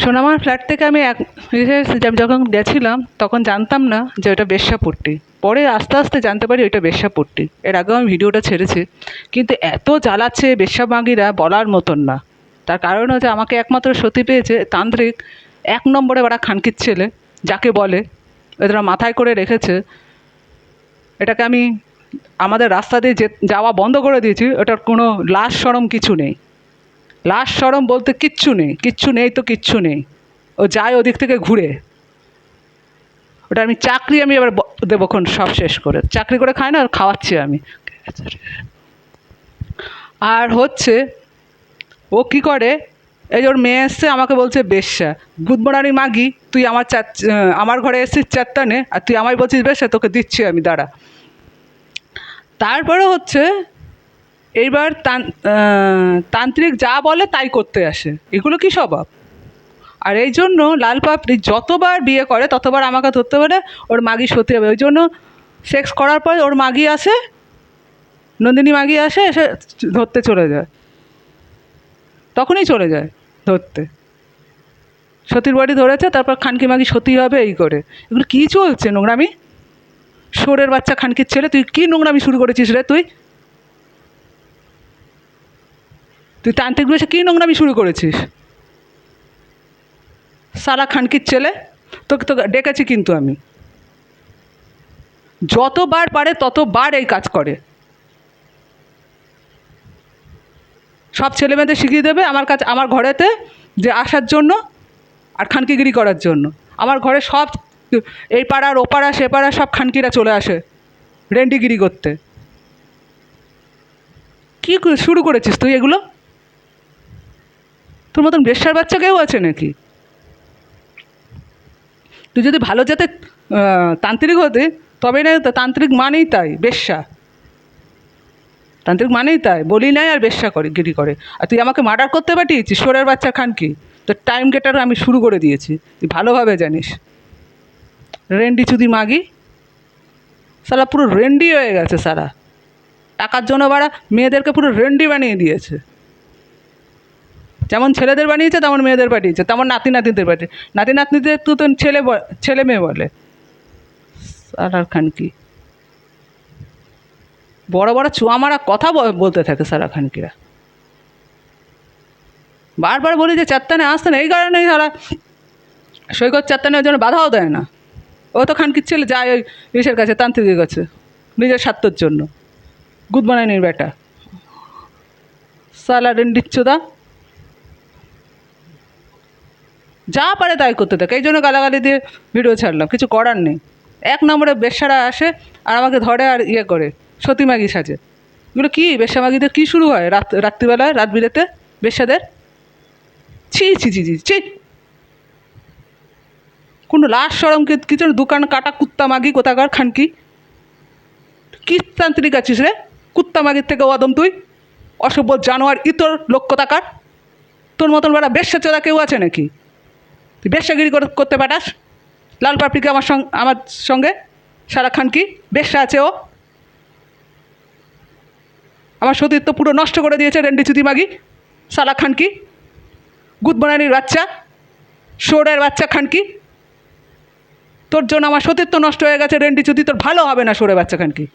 সোনামার flat থেকে আমি যখন গেছিলাম তখন জানতাম না যে ওটা বেশ্যাপট্টি। পরে আস্তে আস্তে জানতে পারি ওইটা বেশ্যাপট্টি। এর আগেও আমি ভিডিওটা ছেড়েছি, কিন্তু এত জ্বালাচ্ছে বেশ্যামাগিরা বলার মতন না। তার কারণ হচ্ছে আমাকে একমাত্র সতী পেয়েছে তান্ত্রিক, 1 নম্বরে ওরা খানকির ছেলে যাকে বলে। এরা মাথায় করে রেখেছে এটাকে। আমি আমাদের রাস্তা দিয়ে যাওয়া বন্ধ করে দিয়েছি। ওটার কোনো লাজ শরম কিছু নেই। লাজ শরম বলতে কিচ্ছু নেই, কিচ্ছু নেই তো কিচ্ছু নেই। ও যায় ওদিক থেকে ঘুরে। ওটা আমি চাকরি আমি এবার দেবক্ষণ সব শেষ করে চাকরি করে খাই না, আর খাওয়াচ্ছি আমি। আর হচ্ছে ও কি করে, এই যে ওর মেয়ে এসছে আমাকে বলছে বেশ্যা। গুদমারানি মাগি, তুই আমার ঘরে এসছিস চারটানে, আর তুই আমায় বলছিস বেশ্যা, তোকে দিচ্ছি আমি, দাঁড়া। তারপরে হচ্ছে এইবার তান্ত্রিক যা বলে তাই করতে আসে। এগুলো কি স্বভাব? আর এই জন্য লাল পাপড়ি যতবার বিয়ে করে ততবার আমাকে ধরতে পারে ওর মাগি সতী হবে। ওই জন্য সেক্স করার পর ওর মাগি আসে, নন্দিনী মাগি আসে, এসে ধরতে চলে যায়। তখনই চলে যায় ধরতে। সতীর বাড়ি ধরেছে, তারপর খানকি মাগি সতী হবে এই করে। এগুলো কী চলছে নোংরামি? শোরের বাচ্চা খানকির ছেলে, তুই কী নোংরামি শুরু করেছিস রে? তুই তান্ত্রিক বসে কী নোংরামি শুরু করেছিস? সালা খানকির ছেলে, তোকে তো ডেকেছি কিন্তু আমি। যতবার পারে ততবার এই কাজ করে। সব ছেলেমেয়েদের শিখিয়ে দেবে আমার কাছে, আমার ঘরেতে যে আসার জন্য আর খানকিগিরি করার জন্য। আমার ঘরে সব এই পাড়ার ও পাড়া সে পাড়া সব খানকিরা চলে আসে রেন্ডিগিরি করতে। কী শুরু করেছিস তুই এগুলো? তোর মতন বেশ্যার বাচ্চা কেউ আছে নাকি? তুই যদি ভালো জাতের তান্ত্রিক হতে, তবে না তান্ত্রিক মানেই তাই বেশ্যা। তান্ত্রিক মানেই তাই বলি নাই আর বেশ্যা করে গিরি করে। আর তুই আমাকে মার্ডার করতে পাঠিয়েছিস শোরের বাচ্চা খানকি। তোর টাইম গেটার আমি শুরু করে দিয়েছি, তুই ভালোভাবে জানিস। রেন্ডি চুদি মাগি, সারা পুরো রেন্ডি হয়ে গেছে সারা। টাকার জন্য বাড়া মেয়েদেরকে পুরো রেন্ডি বানিয়ে দিয়েছে। যেমন ছেলেদের বানিয়েছে তেমন মেয়েদের পাঠিয়েছে, তেমন নাতি নাতনিদের পাঠিয়ে। নাতি নাতনিদের তো ছেলে মেয়ে বলে। সারার খানকি বড় বড় চুয়া মারা কথা বলতে থাকে সারা খানকিরা। বারবার বলি যে চারটানে আসতে না, এই কারণেই সারা সৈকত চারটানে ওই জন্য বাধাও দেয় না। ও তো খানকির ছেলে যায় ওই ইসের কাছে, তান্ত্রিকের কাছে, নিজের স্বার্থের জন্য। গুদমানানির বেটা সালা রেন্ডিচ্ছুদা, যা পারে তাই করতে থাকে। এই জন্য গালাগালি দিয়ে ভিডিও ছাড়লাম, কিছু করার নেই। 1 নম্বরে বেশ্যারা আসে আর আমাকে ধরে আর ইয়ে করে সতীমাগি সাজে। এগুলো কী বেশ্যামাগিদের কী শুরু হয় রাত্রিবেলায়, রাত বিরেতে বেশ্যাদের? ছি ছি ছি ছি ছি, কোনো লাশ সরম কিছু দোকান কাটা কুত্তা মাগি কোথাকার খানকি। কী তান্ত্রিক আছিস রে? কুত্তা মাগির থেকে অদম তুই, অসভ্য জানোয়ার ইতর লোক কোথাকার। তোর মতন বেড়া বেশ্যা চোদা কেউ আছে নাকি? তুই বেশ্যাগিরি করতে পাঠাস লাল পাপড়িকে আমার সঙ্গে। সারা খানকি বেশ্যা আছে ও। আমার সতীত্ব পুরো নষ্ট করে দিয়েছে রেন্ডি চুদি মাগি সালা খানকি। গুদমারানির বাচ্চা, শোরের বাচ্চা খানকি। তোর জন্য আমার সতীত্ব নষ্ট হয়ে গেছে রেন্ডি চুদি, তোর ভালো হবে না শোরে বাচ্চা খানকি।